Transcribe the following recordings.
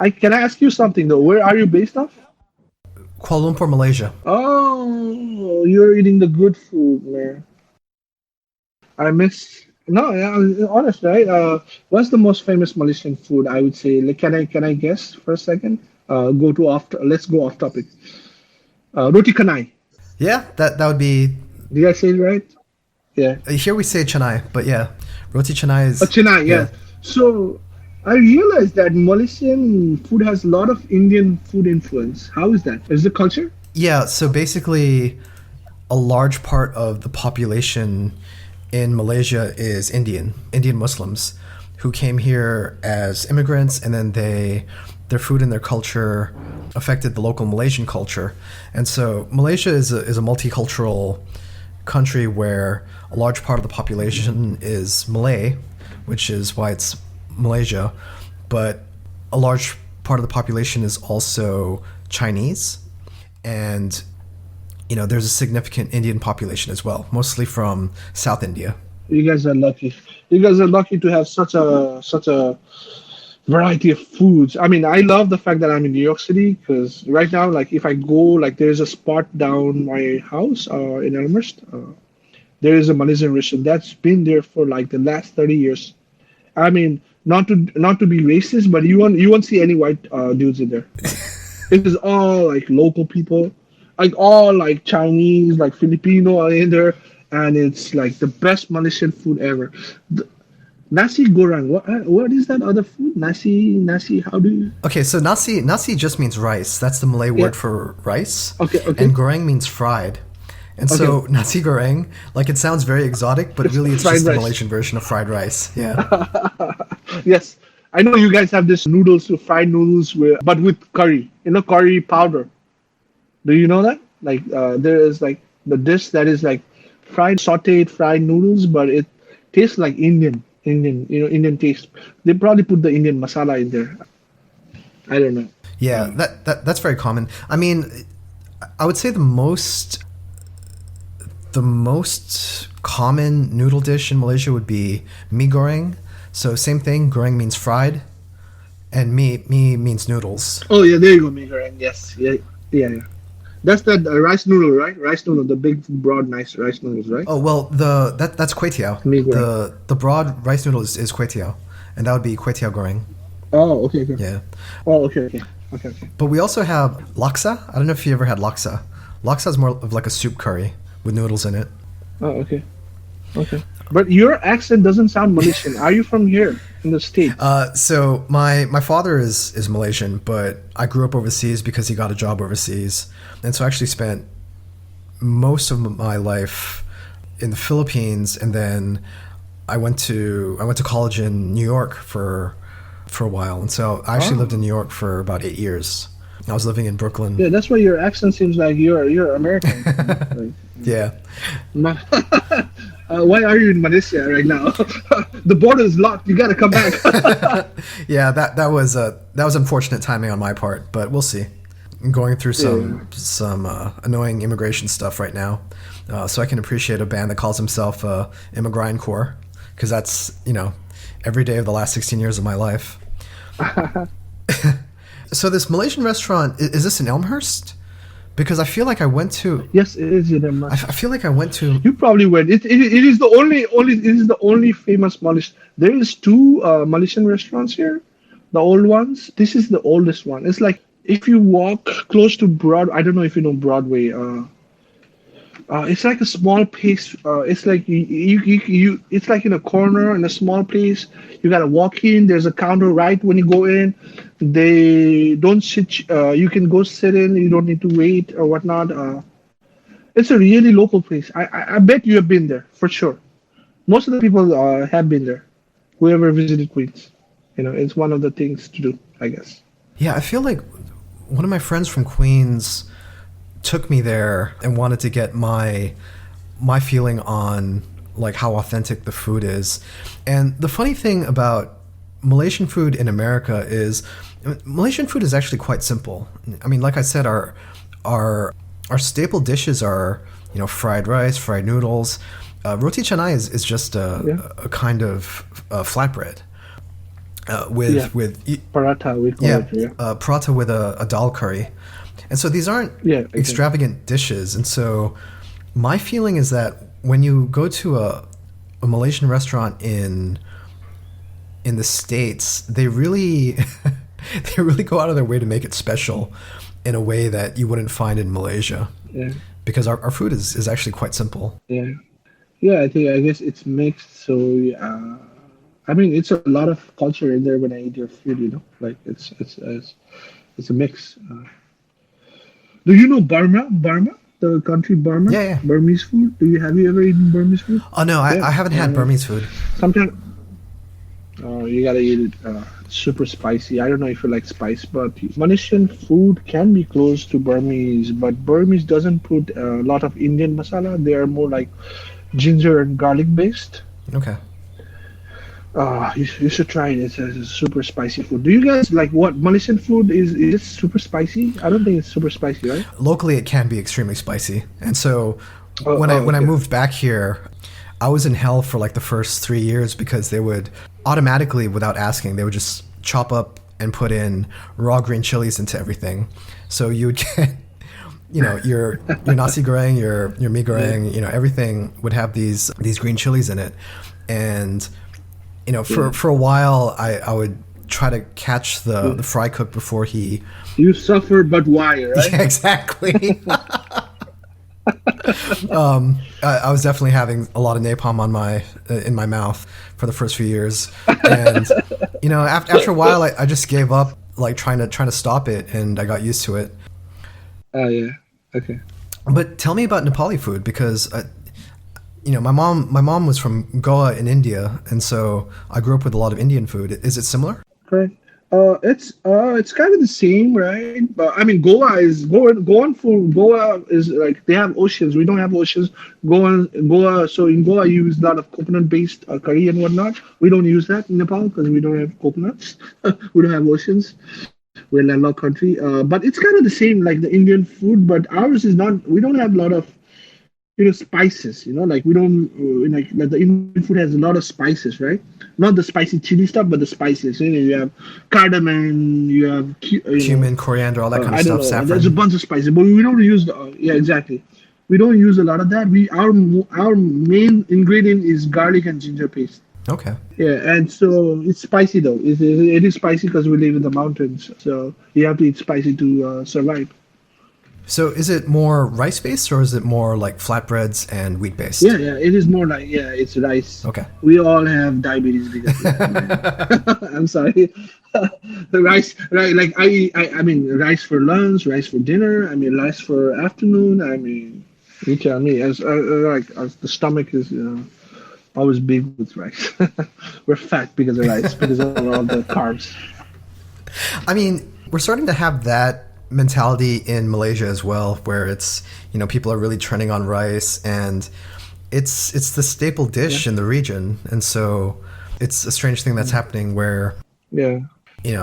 I can I ask you something though? Where are you based off? Kuala Lumpur, Malaysia. Oh, you're eating the good food, man. I miss. No, yeah, honest, right? What's the most famous Malaysian food? I would say. Like, can I guess for a second? Go to off. Let's go off topic. Roti canai. Yeah, that would be. Did I say it right? Yeah. Here we say chennai, but yeah, roti chennai is. Chennai, Yeah, yeah. So I realized that Malaysian food has a lot of Indian food influence. How is that? Is the culture? yeah. So basically, a large part of the population in Malaysia is Indian Muslims, who came here as immigrants, and then their food and their culture affected the local Malaysian culture, and so Malaysia is a multicultural country where a large part of the population is Malay, which is why it's Malaysia, but a large part of the population is also Chinese, and there's a significant Indian population as well, mostly from South India. You guys are lucky. You guys are lucky to have such a variety of foods. I mean, I love the fact that I'm in New York City because right now, like, if I go, like, there's a spot down my house in Elmhurst. There is a Malaysian restaurant that's been there for like the last 30 years. I mean, not to be racist, but you won't see any white dudes in there. It is all like local people, like all like Chinese, like Filipino are in there, and it's like the best Malaysian food ever. The, nasi goreng. What is that other food? Nasi. How do you? Okay, so nasi just means rice. That's the Malay Yeah. word for rice, Okay. Okay. and goreng means fried. And Okay. so nasi goreng, like it sounds very exotic, but It's really it's fried just the rice. Malaysian version of fried rice. Yeah. Yes, I know you guys have this noodles, fried noodles but with curry. Curry powder. Do you know that? Like, there is like the dish that is like sautéed fried noodles, but it tastes like Indian, Indian taste. They probably put the Indian masala in there. I don't know. Yeah, that's very common. I mean, I would say the most common noodle dish in Malaysia would be mee goreng. So same thing, goreng means fried, and mee means noodles. Oh yeah, there you go, Mika. Yes, yeah, yeah, yeah. That's that rice noodle, right? Rice noodle, the big, broad, nice rice noodles, right? Oh well, that's kway teow. Mee goreng. The broad rice noodle is kway teow, and that would be kway teow goreng. Oh, okay, okay. Yeah, Oh, okay, okay, okay, okay. but we also have laksa. I don't know if you ever had laksa. Laksa is more of like a soup curry with noodles in it. Oh, okay, okay. But your accent doesn't sound Malaysian. Are you from here in the States? So my father is Malaysian, but I grew up overseas because he got a job overseas, and so I actually spent most of my life in the Philippines, and then I went to college in New York for a while, and so I actually lived Oh, in New York for about 8 years. I was living in Brooklyn. yeah. That's why your accent seems like you're American. Like, Yeah, Ma- why are you in Malaysia right now? The border is locked. You gotta come back. yeah. That was unfortunate timing on my part, but we'll see. I'm going through Yeah. some annoying immigration stuff right now, so I can appreciate a band that calls himself Immigrant Corps, because that's every day of the last 16 years of my life. So this Malaysian restaurant, is this in Elmhurst? Because I feel like I went to. Yes, it is in I feel like I went to. You probably went. It is the only it is the only famous Malaysian. There is two Malaysian restaurants here, the old ones. This is the oldest one. It's like if you walk close to Broad. I don't know if you know Broadway. It's like a small place. It's like it's like in a corner in a small place. You gotta walk in. There's a counter right when you go in. They don't sit. You can go sit in. You don't need to wait or whatnot. It's a really local place. I bet you have been there for sure. Most of the people have been there. Whoever visited Queens, it's one of the things to do, I guess. Yeah, I feel like one of my friends from Queens took me there and wanted to get my feeling on like how authentic the food is. And the funny thing about Malaysian food in America is Malaysian food is actually quite simple. I mean, like I said, our staple dishes are fried rice, fried noodles. Roti canai is just Yeah. a kind of flatbread. Yeah, with paratha we call yeah, it. Yeah, paratha with a dal curry. And so these aren't yeah, exactly. extravagant dishes. And so my feeling is that when you go to a Malaysian restaurant in the States, they really they really go out of their way to make it special in a way that you wouldn't find in Malaysia. Yeah, Because our food is actually quite simple. yeah, yeah. I guess it's mixed. So I mean, it's a lot of culture in there when I eat your food. Like it's a mix. Do you know Burma? Burma, the country Burma, Yeah, yeah. Burmese food. Have you ever eaten Burmese food? Oh no, Yeah. I haven't had Burmese food. Sometimes you gotta eat it super spicy. I don't know if you like spice, but Malaysian food can be close to Burmese, but Burmese doesn't put a lot of Indian masala. They are more like ginger and garlic based. Okay. You should try it. It's a super spicy food. Do you guys like what Malaysian food is it super spicy? I don't think it's super spicy, right? Locally, it can be extremely spicy, and so Oh, when I okay. moved back here, I was in hell for like the first 3 years because they would automatically, without asking, they would just chop up and put in raw green chilies into everything. So you would get, your nasi goreng, your mee Yeah, goreng, everything would have these green chilies in it, and yeah, for a while, I would try to catch the yeah. fry cook before he. You suffer, but why, right? Yeah, exactly. I was definitely having a lot of napalm on my in my mouth for the first few years, and after a while, I just gave up, like trying to stop it, and I got used to it. Oh yeah. Okay. But tell me about Nepali food because my mom was from Goa in India, and so I grew up with a lot of Indian food. Is it similar? Correct. It's kind of the same, right? But I mean, Goan food. Goa is like they have oceans. We don't have oceans. Goa. So in Goa, you use a lot of coconut-based curry and whatnot. We don't use that in Nepal because we don't have coconuts. We don't have oceans. We're a landlocked country. But it's kind of the same like the Indian food, but ours is not. We don't have a lot of spices. Like we don't like the Indian food has a lot of spices, right? Not the spicy chili stuff, but the spices. You have cardamom, you have Cumin, coriander, all that kind of I don't stuff, know. There's a saffron. bunch of spices, but we don't use yeah, exactly. We don't use a lot of that. Our main ingredient is garlic and ginger paste. Okay. Yeah, and so it's spicy though. It is spicy because we live in the mountains, so you have to eat spicy to survive. So is it more rice based or is it more like flatbreads and wheat Yeah, based? yeah, it is more like yeah, it's rice. Okay. We all have diabetes because of that, man. I'm sorry. The rice, right? Like I mean, rice for lunch, rice for dinner. I mean, rice for afternoon. I mean, you tell me. As the stomach is always big with rice. We're fat because of rice, because of all the carbs. I mean, we're starting to have that mentality in Malaysia as well, where it's people are really trending on rice, and it's the staple Yeah, dish in the region, and so it's a strange thing that's happening where yeah.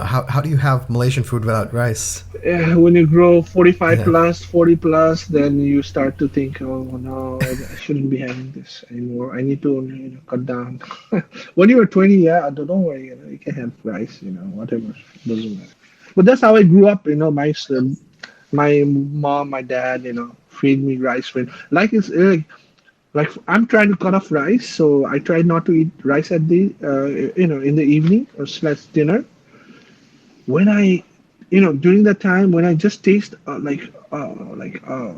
how do you have Malaysian food without rice? Yeah, when you grow 45 Yeah. plus, 40 plus, then you start to think, oh no, I shouldn't be having this anymore. I need to cut down. When you were 20, yeah, don't worry, you can have rice, whatever, doesn't matter. But that's how I grew up, my mom, my dad, feed me rice when like it's like I'm trying to cut off rice, so I try not to eat rice at the in the evening or slash dinner when I, during that time when I just taste like a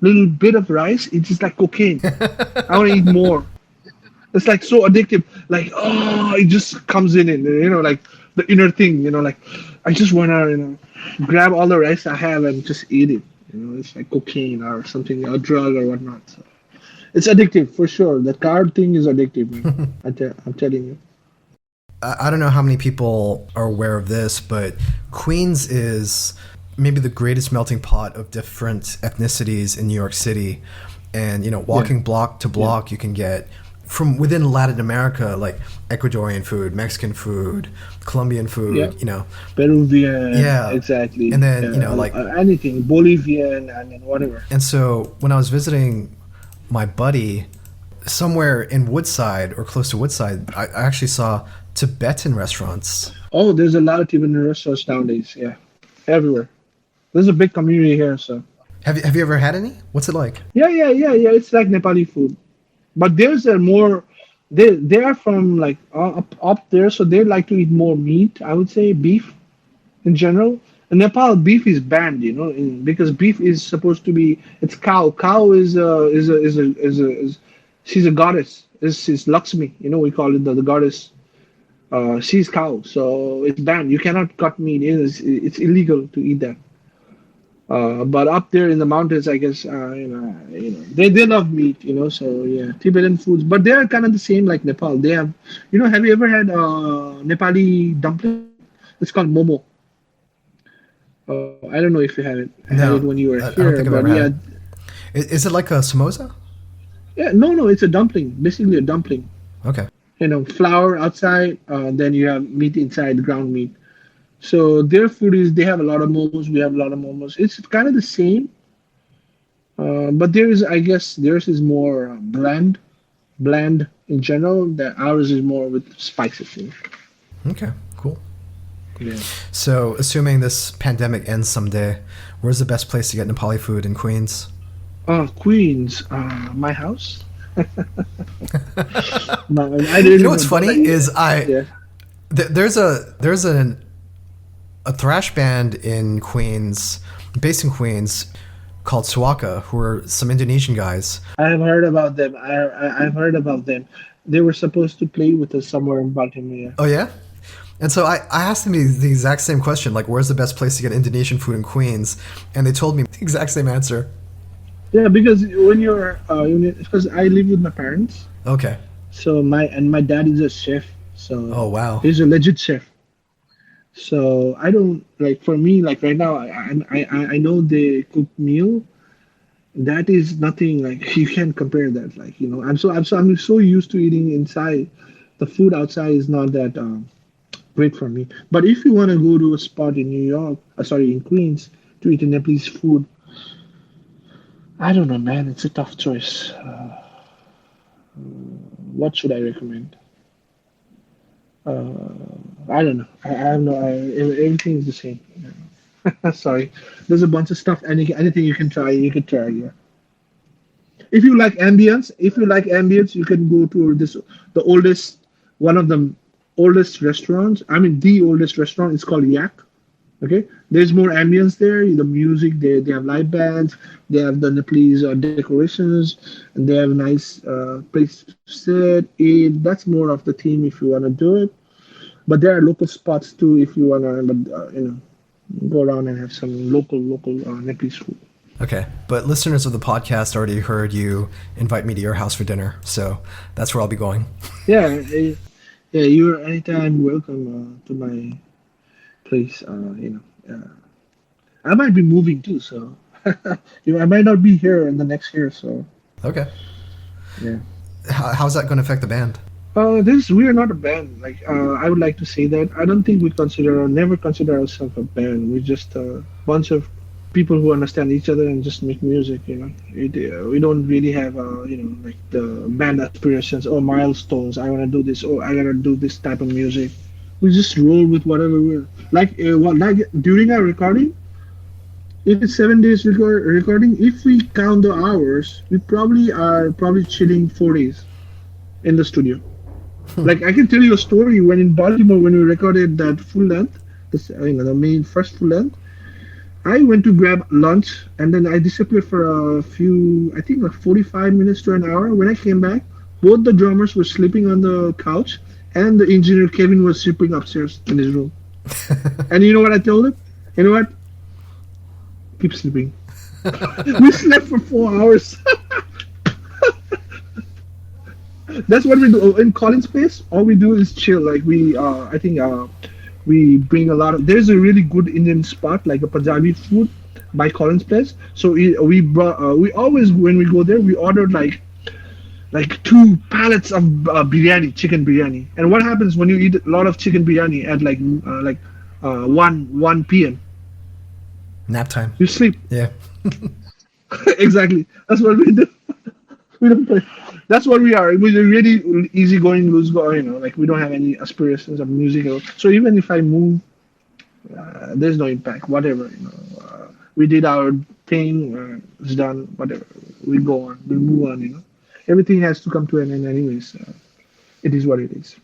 little bit of rice, it's just like cocaine. I want to eat more. It's like so addictive. Like it just comes in, and like the inner thing. Like I just wanna grab all the rice I have and just eat it. It's like cocaine or something, a drug or whatnot. So it's addictive for sure. The carb thing is addictive, man. I'm telling you. I don't know how many people are aware of this, but Queens is maybe the greatest melting pot of different ethnicities in New York City. And, Yeah, walking block to yeah, block, you can get from within Latin America, like Ecuadorian food, Mexican food, Colombian yeah. food. Peruvian, Yeah. exactly. And then, like, Anything Bolivian and then whatever. and so when I was visiting my buddy somewhere in Woodside or close to Woodside, I actually saw Tibetan restaurants. Oh, there's a lot of Tibetan restaurants nowadays. Yeah, everywhere. There's a big community here, so. Have you ever had any? What's it like? Yeah. It's like Nepali food, but there's a more. They are from like up there, so they like to eat more meat. I would say beef in general. In Nepal, beef is banned, because beef is supposed to be it's cow. Cow is she's a goddess. Is Lakshmi. We call it the goddess. She's cow, so it's banned. You cannot cut meat. It's illegal to eat that. But up there in the mountains, I guess they love meat. So yeah, Tibetan foods, but they are kind of the same like Nepal. They have, have you ever had Nepali dumpling? It's called momo. I don't know if you had it No, when you were I don't here, think I've but ever yeah, had it. Is it like a samosa? yeah, no, it's a dumpling, basically a dumpling. Okay. Flour outside, then you have meat inside, ground meat. So their food is they have a lot of momos. We have a lot of momos. It's kind of the same, but I guess theirs is more bland in general. That ours is more with spices. Okay. Cool. Yeah. So, assuming this pandemic ends someday, where's the best place to get Nepali food in Queens? Queens, my house. No, I You didn't know what's even. funny is Yeah. there's a thrash band in Queens, based in Queens, called Suaka, who are some Indonesian guys. I have heard about them. I've heard about them. They were supposed to play with us somewhere in Baltimore. Oh yeah. And so I asked them the exact same question, like, where's the best place to get Indonesian food in Queens? And they told me the exact same answer. Yeah, because because I live with my parents, Okay. so my dad is a chef, so Oh, wow. he's a legit chef. So I don't like for me like right now I know the cooked meal that is nothing like you can't compare that like I'm so used to eating inside. The food outside is not that great for me. But if you want to go to a spot in New York, sorry, in Queens to eat a Nepalese food, I don't know, man. It's a tough choice. What should I recommend? I don't know. I have no. Everything is the same. Sorry, there's a bunch of stuff. Anything you can try, you can try. Yeah. If you like ambience, you can go to the oldest, one of the oldest restaurants. I mean, the oldest restaurant is called Yak. Okay, there's more ambience there. The music, they have live bands. They have the Nepalese decorations, and they have a nice place to sit, eat. That's more of the theme if you want to do it. But there are local spots too if you want to, go around and have some local Nepalese food. Okay. But listeners of the podcast already heard you invite me to your house for dinner, so that's where I'll be going. Yeah, you're anytime welcome to my place. I might be moving too, so I might not be here in the next year. So Okay. yeah. How's that going to affect the band? We are not a band. Like I would like to say that I don't think never consider ourselves a band. We're just a bunch of people who understand each other and just make music. We don't really have like the band aspirations or milestones. I want to do this. Oh, I gotta do this type of music. We just roll with whatever we're like. Like during our recording, if it's 7 days recording, if we count the hours, we probably chilling 4 days in the studio. Like I can tell you a story when in Baltimore when we recorded that full length, the main first full length. I went to grab lunch and then I disappeared for a few, I think like 45 minutes to an hour. When I came back, both the drummers were sleeping on the couch and the engineer Kevin was sleeping upstairs in his room. And you know what I told him? You know what? Keep sleeping. We slept for 4 hours. That's what we do in Collins Place. All we do is chill. Like I think we bring a lot of. There's a really good Indian spot, like a Punjabi food, by Collins Place. So we brought. We always when we go there, we ordered like 2 pallets of chicken biryani. And what happens when you eat a lot of chicken biryani at like 1 p.m. Nap time. You sleep. Yeah. Exactly. That's what we do. We don't play. That's what we are. We're really easygoing, loose going. Like we don't have any aspirations of musical. So even if I move, there's no impact. Whatever. We did our thing. It's done. Whatever. We go on. We move on. Everything has to come to an end, anyways. It is what it is.